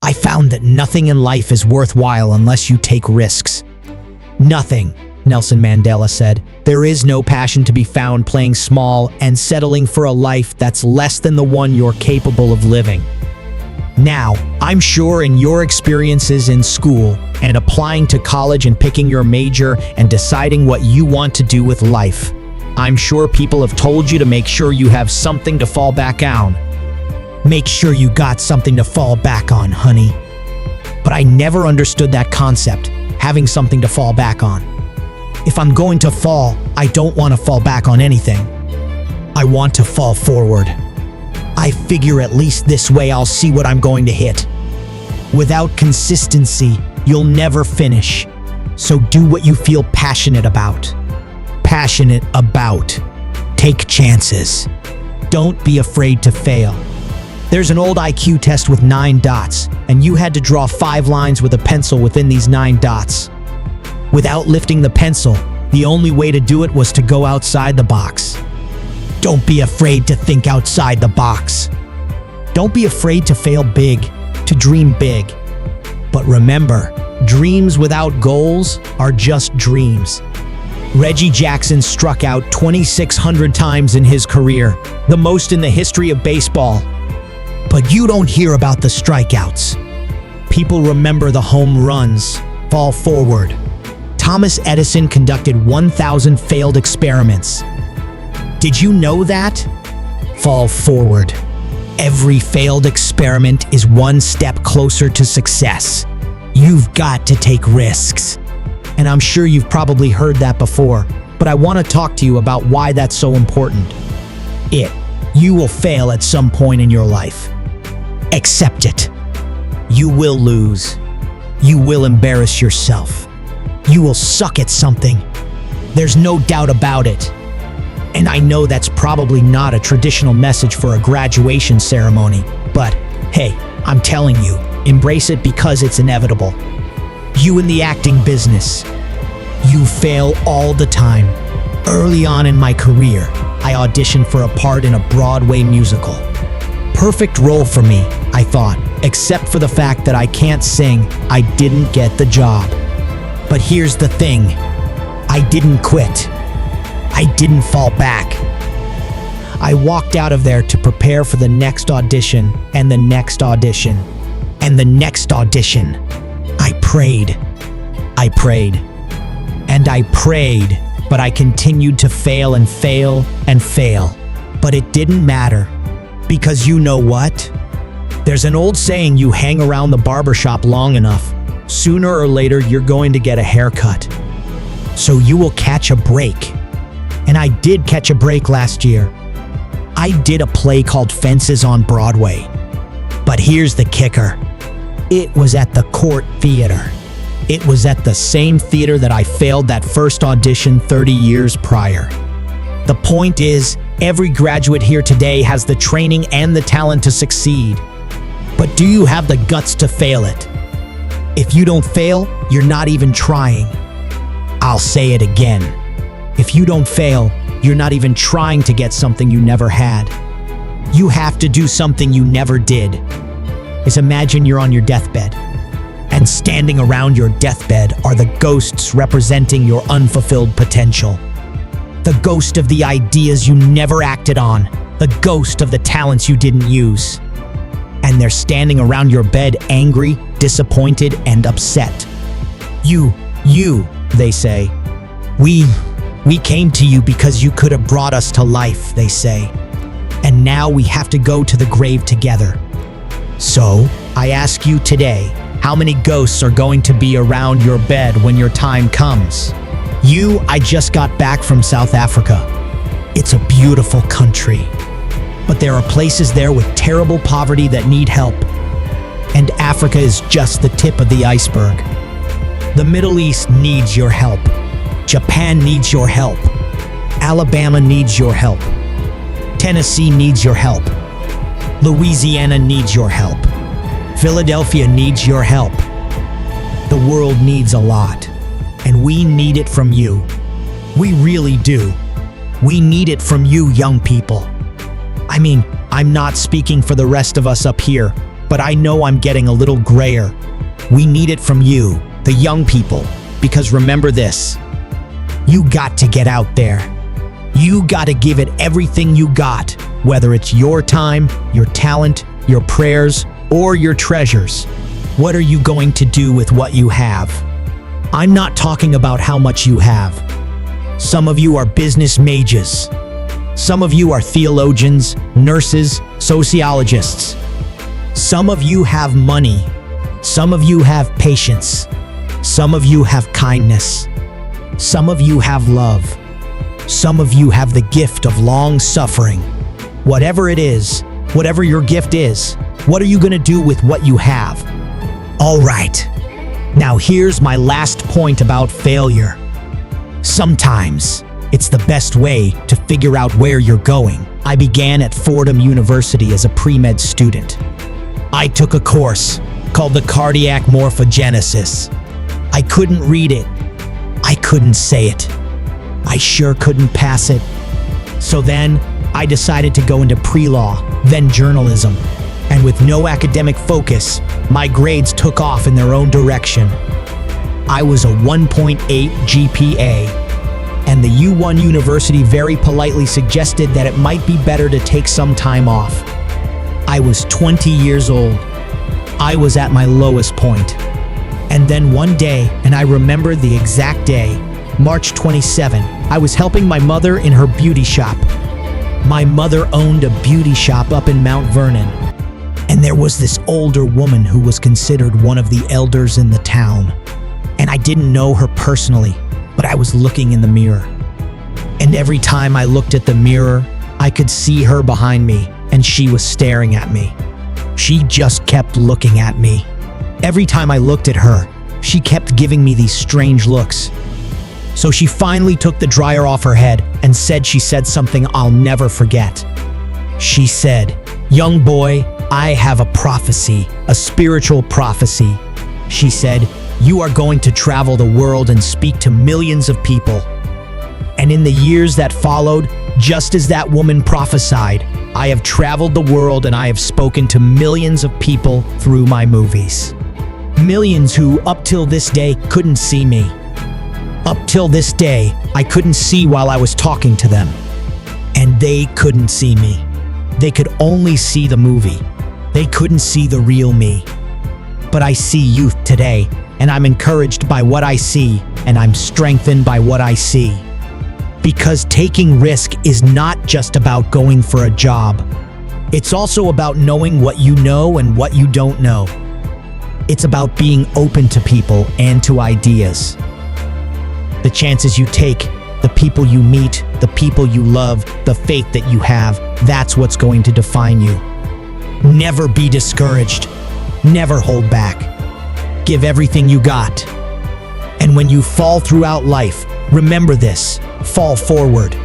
I found that nothing in life is worthwhile unless you take risks. Nothing, Nelson Mandela said. There is no passion to be found playing small and settling for a life that's less than the one you're capable of living. Now, I'm sure in your experiences in school and applying to college and picking your major and deciding what you want to do with life, I'm sure people have told you to make sure you have something to fall back on. Make sure you got something to fall back on, honey. But I never understood that concept, having something to fall back on. If I'm going to fall, I don't want to fall back on anything. I want to fall forward. I figure at least this way I'll see what I'm going to hit. Without consistency, you'll never finish. So do what you feel passionate about. Take chances. Don't be afraid to fail. There's an old IQ test with 9 dots, and you had to draw 5 lines with a pencil within these 9 dots. Without lifting the pencil, the only way to do it was to go outside the box. Don't be afraid to think outside the box. Don't be afraid to fail big, to dream big. But remember, dreams without goals are just dreams. Reggie Jackson struck out 2,600 times in his career, the most in the history of baseball. But you don't hear about the strikeouts. People remember the home runs. Fall forward. Thomas Edison conducted 1,000 failed experiments. Did you know that? Fall forward. Every failed experiment is one step closer to success. You've got to take risks. And I'm sure you've probably heard that before, but I want to talk to you about why that's so important. You will fail at some point in your life. Accept it. You will lose. You will embarrass yourself. You will suck at something. There's no doubt about it. And I know that's probably not a traditional message for a graduation ceremony, but hey, I'm telling you, embrace it because it's inevitable. You in the acting business, you fail all the time. Early on in my career, I auditioned for a part in a Broadway musical. Perfect role for me, I thought, except for the fact that I can't sing, I didn't get the job. But here's the thing, I didn't quit. I didn't fall back. I walked out of there to prepare for the next audition, and the next audition, and the next audition. I prayed, and I prayed, but I continued to fail and fail and fail. But it didn't matter, because you know what? There's an old saying, you hang around the barbershop long enough, sooner or later you're going to get a haircut. So you will catch a break. And I did catch a break last year. I did a play called Fences on Broadway. But here's the kicker. It was at the Court Theater. It was at the same theater that I failed that first audition 30 years prior. The point is, every graduate here today has the training and the talent to succeed. But do you have the guts to fail it? If you don't fail, you're not even trying. I'll say it again. If you don't fail, you're not even trying to get something you never had. You have to do something you never did. Imagine you're on your deathbed, and standing around your deathbed are the ghosts representing your unfulfilled potential. The ghost of the ideas you never acted on, the ghost of the talents you didn't use. And they're standing around your bed angry, disappointed, and upset. You, they say. We came to you because you could have brought us to life, they say. And now we have to go to the grave together. So, I ask you today, how many ghosts are going to be around your bed when your time comes? I just got back from South Africa. It's a beautiful country. But there are places there with terrible poverty that need help. And Africa is just the tip of the iceberg. The Middle East needs your help. Japan needs your help. Alabama needs your help. Tennessee needs your help. Louisiana needs your help. Philadelphia needs your help. The world needs a lot, and we need it from you. We really do. We need it from you, young people. I mean, I'm not speaking for the rest of us up here, but I know I'm getting a little grayer. We need it from you, the young people, because remember this. You got to get out there. You got to give it everything you got, whether it's your time, your talent, your prayers, or your treasures. What are you going to do with what you have? I'm not talking about how much you have. Some of you are business mages. Some of you are theologians, nurses, sociologists. Some of you have money. Some of you have patience. Some of you have kindness. Some of you have love. Some of you have the gift of long suffering. Whatever it is, whatever your gift is, what are you going to do with what you have? All right. Now here's my last point about failure. Sometimes it's the best way to figure out where you're going. I began at Fordham University as a pre-med student. I took a course called the Cardiac Morphogenesis. I couldn't read it. I couldn't say it. I sure couldn't pass it. So then, I decided to go into pre-law, then journalism. And with no academic focus, my grades took off in their own direction. I was a 1.8 GPA, and the U1 University very politely suggested that it might be better to take some time off. I was 20 years old. I was at my lowest point. And then one day, and I remember the exact day, March 27, I was helping my mother in her beauty shop. My mother owned a beauty shop up in Mount Vernon. And there was this older woman who was considered one of the elders in the town. And I didn't know her personally, but I was looking in the mirror. And every time I looked at the mirror, I could see her behind me, and she was staring at me. She just kept looking at me. Every time I looked at her, she kept giving me these strange looks. So she finally took the dryer off her head and she said something I'll never forget. She said, "Young boy, I have a prophecy, a spiritual prophecy." She said, "You are going to travel the world and speak to millions of people." And in the years that followed, just as that woman prophesied, I have traveled the world and I have spoken to millions of people through my movies. Millions who, up till this day, couldn't see me. Up till this day, I couldn't see while I was talking to them. And they couldn't see me. They could only see the movie. They couldn't see the real me. But I see youth today, and I'm encouraged by what I see, and I'm strengthened by what I see. Because taking risk is not just about going for a job. It's also about knowing what you know and what you don't know. It's about being open to people and to ideas. The chances you take, the people you meet, the people you love, the faith that you have, that's what's going to define you. Never be discouraged. Never hold back. Give everything you got. And when you fall throughout life, remember this: fall forward.